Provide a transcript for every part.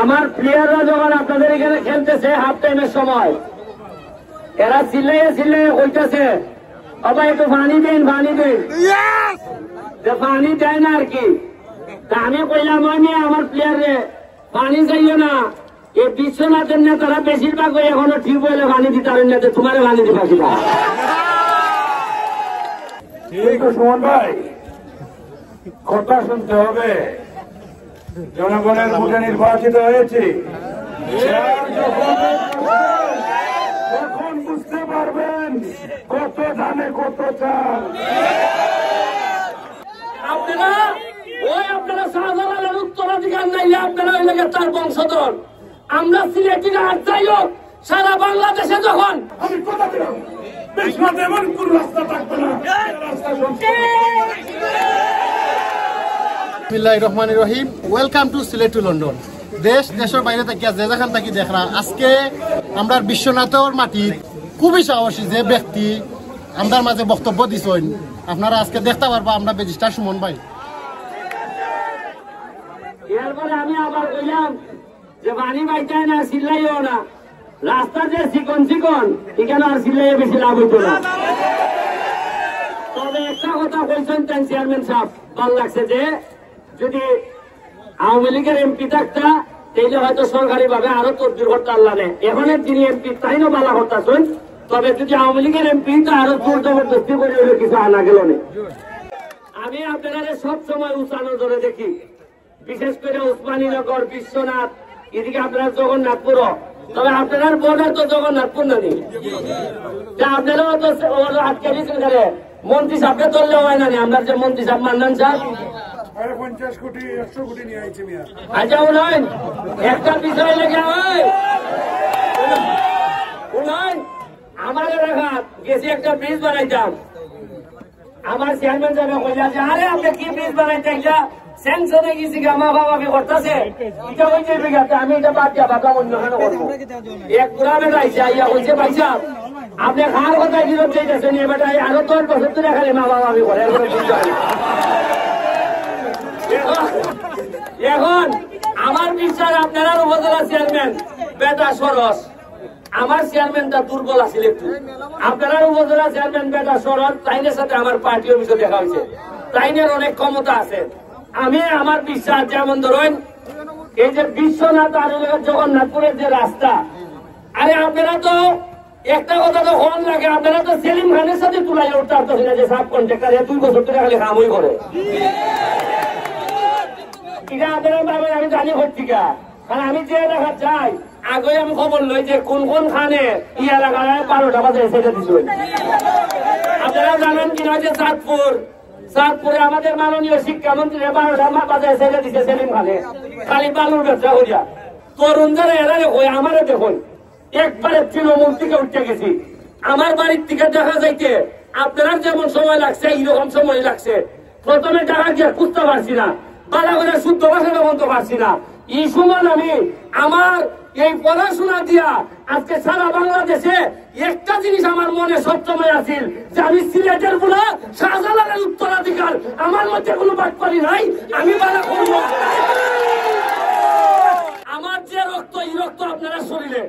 আমার প্লেয়াররা যখন আপনাদের এখানে খেলতেছে হাফ টাইমের সময় এরা চিল্লাইয়ে চিল্লাইয়ে কইতেছে বাবা একটু পানি দেন পানি দেন, পানি দেয় না আর কি। তা আমি কইলাম আমি আমার প্লেয়ারে পানি চাইও না, এই বিশ্বনাথের নেতারা বেশিরভাগ এখনো ঠিক বলে পানি দিতে পারেন না, তোমার পানি দিবা কিনা। ঠিক সুমন ভাই, কথা শুনতে হবে। জনগণের ভোটে নির্বাচিত হয়েছে, তখন বুঝতে পারবেন কত ধানে কত চাল। আপনারা আপনারা শাহজালালের উত্তরাধিকার নাইলে আপনারা ওই লেগে তার বংশধর। আমরা সিলেটিরা আর যাই হোক সারা বাংলাদেশে যখন আমি কথা দিলাম বিশ্বনাথে এমন কোন রাস্তা থাকবে না। বিসমিল্লাহির রহমানির রহিম। Welcome to Sylhet to London. দেশ দেশের বাইরে থেকে যে যেখান থেকে দেখরা আজকে আমরা বিশ্বনাথের মাটির খুবই সাহসী যে ব্যক্তি আমাদের মাঝে বক্তব্য দিছেন, আপনারা আজকে দেখতে পারবো আমরা বেজিস্টার সুমন ভাই। এরপরে আমি আবার কইলাম যে পানি বাইটায় না চিল্লাইও না, রাস্তা যে চিকন চিকন এখানে আর চিল্লাইয়ে বেশি লাভ হইতো না। তবে একটা কথা কইছেন চেয়ারম্যান সাহেব, ভালো লাগছে যে যদি আওয়ামী লীগের এমপি থাকতা তাইলে হয়তো সরকারি ভাবে আরো তদবির করতে আল্লাহ নেই। এখানে তিনি এমপি তাই না বালা করতেছেন, তবে যদি আওয়ামী লীগের এমপি তো আরো জোর জবরদস্তি করে হইলে কিছু আনা গেল না। আমি আপনারা সব সময় উঁচা নজরে দেখি, বিশেষ করে উসমানীনগর, বিশ্বনাথ, এদিকে আপনার জগন্নাথপুর। তবে আপনার বর্ডার তো জগন্নাথপুর না নেই, আপনারাও তো আটকে দিচ্ছেন করে মন্ত্রী সাহেবকে তুললে হয় না। আমরা যে মন্ত্রী সাহেব মান্নান সাহেব 50 কোটি 100 কোটি নিয়ে আইছে মিয়া। আচ্ছা উনাইন একটা বিষয় লেগে উনাইন আমার এলাকাত গেছি একটা ব্রিজ বানাইতাম। আমার চেয়ারম্যান সাহেব কইলা যে আরে আপনি কি ব্রিজ বানাইতেন, স্যাংশনে গেছি মা বাবাকে করতেছে এটা হইতে বিঘাতে, আমি এটা বাদ দিয়া বাবা অন্য কেন করবো। এক পুরাবে যাইছে আইয়া হয়েছে ভাইসা আপনি খার কথায় বিরোধ চাইতেছেন, এবারটা আরো 10 বছর ধরে খালি মা বাবা আমি করে। এখন আমার বিশ্বাস আপনারা উপজেলা চেয়ারম্যান বেটা সরস, আমার চেয়ারম্যানটা দুর্বল আছিল একটু। আপনারা উপজেলা চেয়ারম্যান বেটা সরস, তাইনের সাথে আমার পার্টি অফিসে দেখা হয়েছে, তাইনের অনেক ক্ষমতা আছে। আমি আমার বিশ্বাস যেমন ধরেন এই যে বিশ্বনাথ আর জগন্নাথপুরের যে রাস্তা, আরে আপনারা তো একটা কথা তো হন লাগে, আপনারা তো সেলিম খানের সাথে তুলাই উঠতে পারতেছেন যে সাব কন্ট্রাক্টর 2 বছর ধরে খালি কামই করে। এটা আপনারা ভাবেন আমি জানি হচ্ছিকা, কারণ আমি যে দেখা চাই আগে আমি খবর লই যে কোন কোন খানে ই এলাকায় 12টা বাজে সেটা দিচ্ছেন। আপনারা জানেন কিনা যে চাঁদপুরে আমাদের মাননীয় শিক্ষামন্ত্রী 12টা বাজে সেটা দিচ্ছে সেলিম খানে, খালি বালুর ব্যবসা করিয়া। তরুণ যারা এরা দেখুন আমারে দেখুন একবারে তৃণমূল থেকে উঠতে গেছি। আমার বাড়ির থেকে দেখা যাইতে আপনারা যেমন সময় লাগছে এইরকম সময় লাগছে। প্রথমে টাকা গিয়ে খুঁজতে পারছি না, বালা করে শুদ্ধ ভাষাটা বলতে পারছি না। এই সময় আমি আমার এই পড়াশোনা দিয়া আজকে সারা বাংলাদেশে একটা জিনিস আমার মনে সবসময় আছিল যে আমি সিলেটের বুড়া, শাহজালালের উত্তরাধিকার, আমার মধ্যে কোনো বাটপারি নাই। আমি বালা করব, আমার যে রক্ত এই রক্ত আপনারা শরীরে,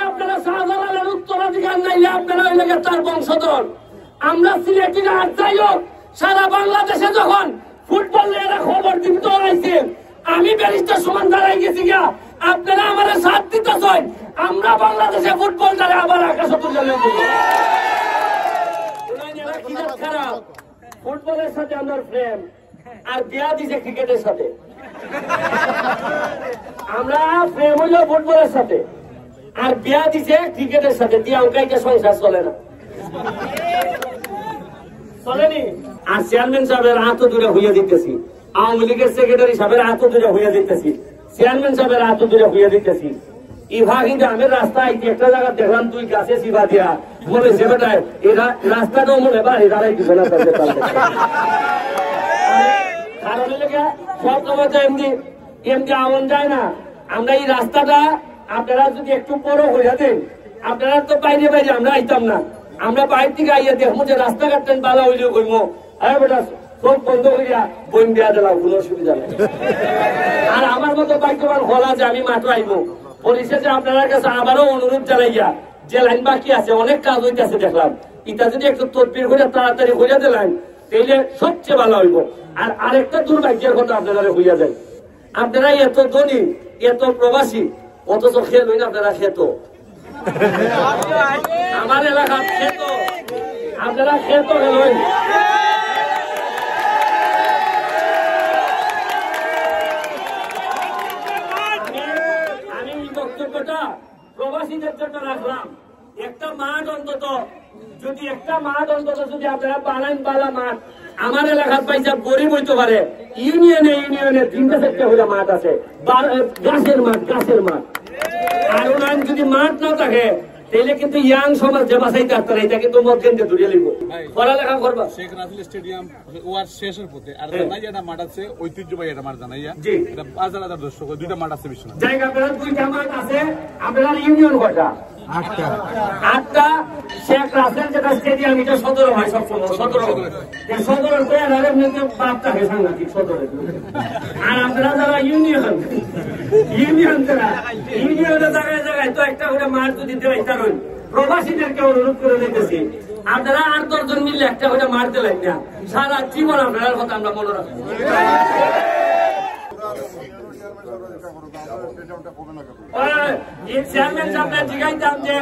আপনারা শাহজালালের উত্তরাধিকার নাইলে আপনারা ওই লেগে তার বংশধর। আমরা সিলেটিরা আর যাই হোক সারা বাংলাদেশে যখন ফুটবল এরা খবর দিতে হয়েছে, আমি ব্যারিস্টার সমান দাঁড়াই গেছি গা, আপনারা আমার সাথ দিতেছেন। আমরা বাংলাদেশে ফুটবল দ্বারা আবার আকাশে তুলে খারাপ। ফুটবলের সাথে আমার প্রেম আর বিয়া দিছে ক্রিকেটের সাথে। আমরা প্রেম হইল ফুটবলের সাথে আর বিয়া দিছে ক্রিকেটের সাথে, দিয়া ওটাইতে সংসার চলে না, চলেনি। আর চেয়ারম্যান সাহেবের হাত দূরে হইয়া দিতেছি, আওয়ামী লীগের সেক্রেটারি সাহেবের হাত দূরে হইয়া দিতেছি, চেয়ারম্যান সাহেবের হাত দূরে হইয়া দিতেছি। ইভা কিন্তু আমি রাস্তায় একটা জায়গা দেখলাম 2 গাছে চিবা দিয়া বলে সে বেটায় এই রাস্তাটাও মনে বাড়ি দাঁড়াই দিবে না। কারণ সব সময় তো এমনি আমন যায় না। আমরা এই রাস্তাটা আপনারা যদি একটু বড় হইয়া দেন, আপনারা তো বাইরে বাইরে আমরা আইতাম না, আমরা বাইরে থেকে আইয়া দেখবো যে রাস্তাঘাট বালা হইলে কইমো আরে বেটা সব বন্ধ করিয়া বইন দেওয়া দিলাম, কোনো অসুবিধা নেই। আর আমার সৌভাগ্যবান হলা যে আমি মাত্র আইব পরিশেষে আপনার কাছে আবারও অনুরোধ জানাইয়া যে লাইন বাকি আছে অনেক কাজ হইতেছে দেখলাম এটা যদি একটু তদবির করে তাড়াতাড়ি হইয়া দিলেন তাহলে সবচেয়ে ভালো হইব। আর আরেকটা দুর্ভাগ্যের কথা আপনারা হইয়া যায়, আপনারা এত ধনী এত প্রবাসী অথচ খেল হইন আপনারা খেত আমার এলাকার খেত আপনারা খেত খেলেন। আমি এই বক্তব্যটা প্রবাসীদের জন্য রাখলাম। একটা মাঠ অন্তত যদি আপনারা বানান বালা মাঠ আমার এলাকার পয়সা গরিব হইতে পারে ইউনিয়নে 3-4টা হলে মাঠ আছে গাছের মাঠ আর ওনার যদি মাঠ না থাকে তাহলে কিন্তু ইয়াং সমাজ যে বাসাইতে আসতে এটা কিন্তু মত কেন্দ্রে ধরিয়ে লিখবো পড়ালেখা করবা। শেখ রাসেল স্টেডিয়াম ওয়ার শেষের পথে আর জানাইয়া একটা মাঠ আছে ঐতিহ্যবাহী একটা মাঠ জানাইয়া এটা 5000 দর্শক 2টা মাঠ আছে বিশ্বনাথ জায়গা আপনারা 2টা মাঠ আছে আপনার ইউনিয়ন কয়টা 8টা শেখ রাসেল যেটা স্টেডিয়াম এটা 17 হয় সবসময় 17 কয়ে আর এমনিতে বাপটা হে সাংঘাতিক 17 আর আপনারা যারা ইউনিয়ন যারা ইউনিয়নের জায়গায় তো একটা করে মাঠ যদি দেয় তার প্রবাসীদেরকে অনুরোধ করে দিতেছি আপনারা 8-10 জন মিললে একটা করে মাঠ দিলেন না সারা জীবন আপনার কথা আমরা মনে রাখবো। চেয়ারম্যান সাহেব জিজ্ঞাসা যে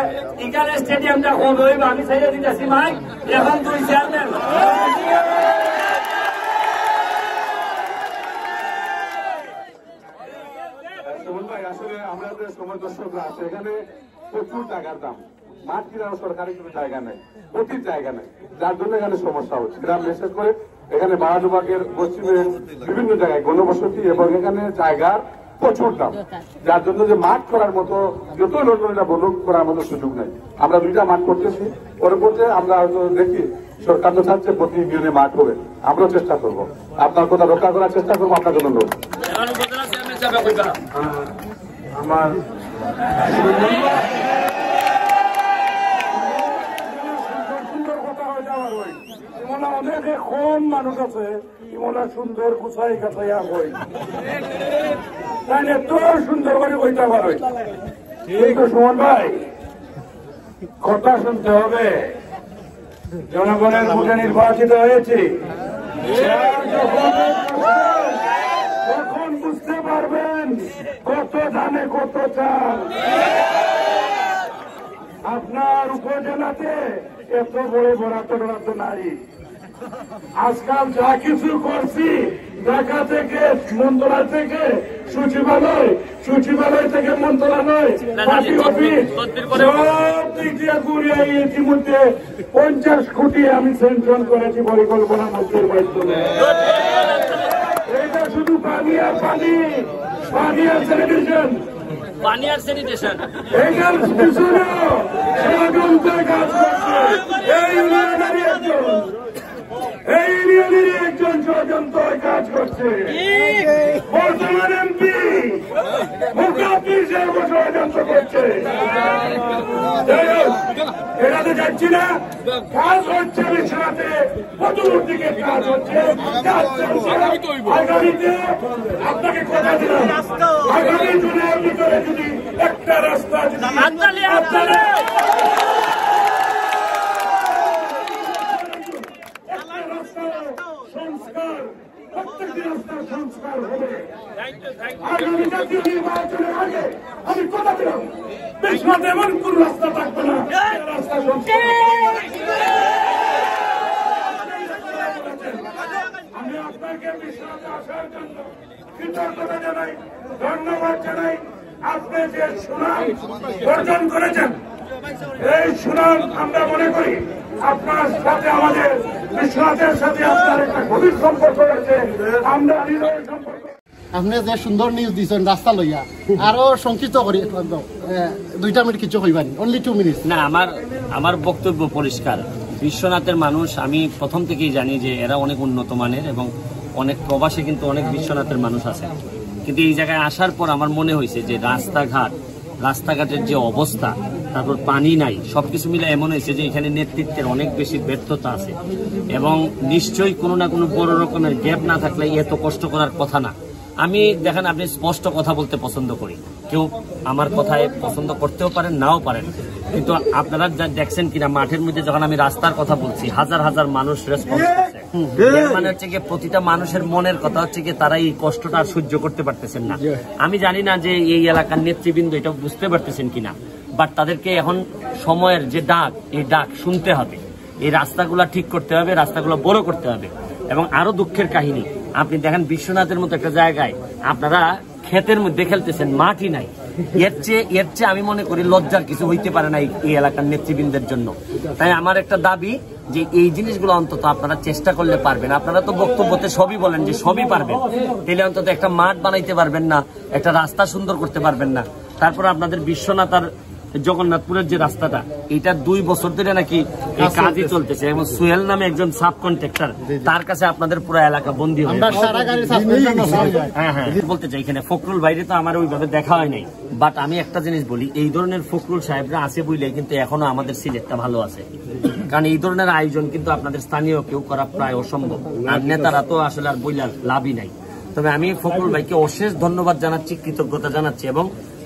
এখানে স্টেডিয়ামটা কবে হইব আমি ছেড়ে দিতেছি ভাই এখন তুই চেয়ারম্যান আসলে আমরা যে সময় দর্শকরা আছে এখানে প্রচুর টাকার দাম মাঠ কিনার সরকারি কোনো জায়গা নেই অতির জায়গা নেই যার জন্য এখানে সমস্যা হচ্ছে গ্রাম বিশেষ করে এখানে বারানুবাগের পশ্চিমে বিভিন্ন জায়গায় গণবসতি এবং এখানে জায়গার প্রচুর দাম যার জন্য যে মাঠ করার মতো যত লন্ডনটা বলুক করার মতো সুযোগ নেই। আমরা 2টা মাঠ করতেছি পরবর্তীতে আমরা হয়তো দেখি সরকার তো চাচ্ছে প্রতি ইউনিয়নে মাঠ হবে আমরাও চেষ্টা করবো আপনার কথা রক্ষা করার চেষ্টা করবো আপনার জন্য লোক আমার সুন্দর কথা হয়ে যাওয়ার ওই ইমনা অনেকে কম মানুষ আছে ইমনা সুন্দর গুছাই গাছাইয়া বই তাই এত সুন্দর করে বইতে পারে ঠিক সুমন ভাই কথা শুনতে হবে জনগণের মুখে নির্বাচিত হয়েছে তখন বুঝতে পারবেন কত ধানে কত চাল। আপনার উপজেলাতে এত বড় বরাদ্দ নাই আজকাল যা কিছু করছি ঢাকা থেকে মন্ত্রণালয় থেকে সচিবালয় থেকে মন্ত্রণালয় পার্টি অফিস সব দিক দিয়ে ঘুরিয়ে ইতিমধ্যে 50 কোটি আমি স্যাংশন করেছি পরিকল্পনা মন্ত্রীর মাধ্যমে। এটা শুধু পানি আর স্যানিটেশন এখানে পিছনে কাজ করছে এই ইউনিয়নেরই একজন ষড়যন্ত্র কাজ করছে বর্তমান এমপি মুখাফিজ ষড়যন্ত্র করছে। এটাতে যাচ্ছি না কাজ হচ্ছে বিশ্বনাথে চতুর্দিকে কাজ হচ্ছে আগামীতে আপনাকে কথা দিলাম আগামী দিনের ভিতরে যদি একটা রাস্তা প্রত্যেকটি রাস্তার সংস্কার হবে আগামী জাতীয় নির্বাচনের আগে আমি কথা দিলাম বিশ্বনাথে এমন কোন রাস্তা থাকবে না রাস্তা সংস্কার। আমি আপনাকে বিশ্বনাথে আসার জন্য কৃতজ্ঞতা জানাই ধন্যবাদ জানাই। আপনি যে সুনাম অর্জন করেছেন এই সুনাম আমরা মনে করি আপনার সাথে আমাদের বিশ্বনাথের সাথে আপনার একটা গভীর সম্পর্ক রয়েছে আমরা হৃদয়ের সম্পর্ক। আপনি যে সুন্দর নিউজ দিচ্ছেন রাস্তা লইয়া আরো সংক্ষিপ্ত করি 2 মিনিট কিছু কইবানি অনলি 2 মিনিট না আমার বক্তব্য পরিষ্কার। বিশ্বনাথের মানুষ আমি প্রথম থেকেই জানি যে এরা অনেক উন্নত মানের এবং অনেক প্রবাসী কিন্তু অনেক বিশ্বনাথের মানুষ আছে কিন্তু এই জায়গায় আসার পর আমার মনে হয়েছে যে রাস্তাঘাটের যে অবস্থা তারপর পানি নাই সবকিছু মিলে এমন হয়েছে যে এখানে নেতৃত্বের অনেক বেশি ব্যর্থতা আছে এবং নিশ্চয়ই কোনো না কোনো বড় রকমের গ্যাপ না থাকলে এত কষ্ট করার কথা না। আমি দেখেন আপনি স্পষ্ট কথা বলতে পছন্দ করি, কেউ আমার কথায় পছন্দ করতেও পারেন নাও পারেন, কিন্তু আপনারা যা দেখছেন কিনা মাঠের মধ্যে যখন আমি রাস্তার কথা বলছি হাজার হাজার মানুষ রেসপন্স করছে, মানে হচ্ছে কি প্রতিটা মানুষের মনের কথা হচ্ছে কি তারা এই কষ্টটা সহ্য করতে পারতেছেন না। আমি জানি না যে এই এলাকার নেতৃবৃন্দ এটা বুঝতে পারতেছেন কিনা, বাট তাদেরকে এখন সময়ের যে ডাক, এই ডাক শুনতে হবে, এই রাস্তাগুলো ঠিক করতে হবে, রাস্তাগুলো বড় করতে হবে। এবং আরো দুঃখের কাহিনী, আপনি দেখেন বিশ্বনাথের মতো একটা জায়গায় আপনারা ক্ষেতের মধ্যে খেলতেছেন, মাটি নাই। এর চেয়ে আমি মনে করি লজ্জার কিছু হইতে পারে না এই এলাকার নেতৃবৃন্দের জন্য। তাই আমার একটা দাবি যে এই জিনিসগুলো অন্তত আপনারা চেষ্টা করলে পারবেন। আপনারা তো বক্তব্যতে সবই বলেন যে সবই পারবেন, তাহলে অন্তত একটা মাঠ বানাইতে পারবেন না, একটা রাস্তা সুন্দর করতে পারবেন না। তারপর আপনাদের বিশ্বনাথ আর জগন্নাথপুরের যে রাস্তাটা, এটা 2 বছর ধরে নাকি এই কাজই চলতেছে এবং সোহেল নামে একজন সাব কন্ট্রাক্টর, তার কাছে আপনাদের পুরো এলাকা বন্দী হয়ে হ্যাঁ বলতে চাই এখানে ফখরুল বাইরে তো আমার ওইভাবে দেখা হয় নাই, বাট আমি একটা জিনিস বলি, এই ধরনের ফখরুল সাহেবরা আছে বইলে কিন্তু এখনো আমাদের সিলেটটা ভালো আছে, কারণ এই ধরনের আয়োজন কিন্তু আপনাদের স্থানীয় কেউ করা প্রায় অসম্ভব, আর নেতারা তো আসলে আর বইলার লাভই নাই। তবে আমি ফখরুল ভাইকে অশেষ ধন্যবাদ জানাচ্ছি, কৃতজ্ঞতা জানাচ্ছি, এবং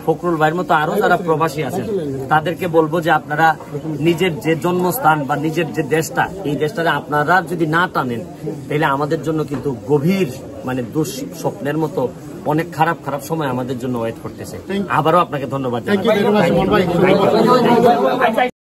ফখরুল ভাইয়ের মতো আরো যারা প্রবাসী আছেন তাদেরকে বলবো যে আপনারা নিজের যে জন্মস্থান বা নিজের যে দেশটা, এই দেশটাকে আপনারা যদি না টানেন তাহলে আমাদের জন্য কিন্তু গভীর মানে দুঃস্বপ্নের মতো অনেক খারাপ খারাপ সময় আমাদের জন্য ওয়েট করতেছে। আবারও আপনাকে ধন্যবাদ জানাই।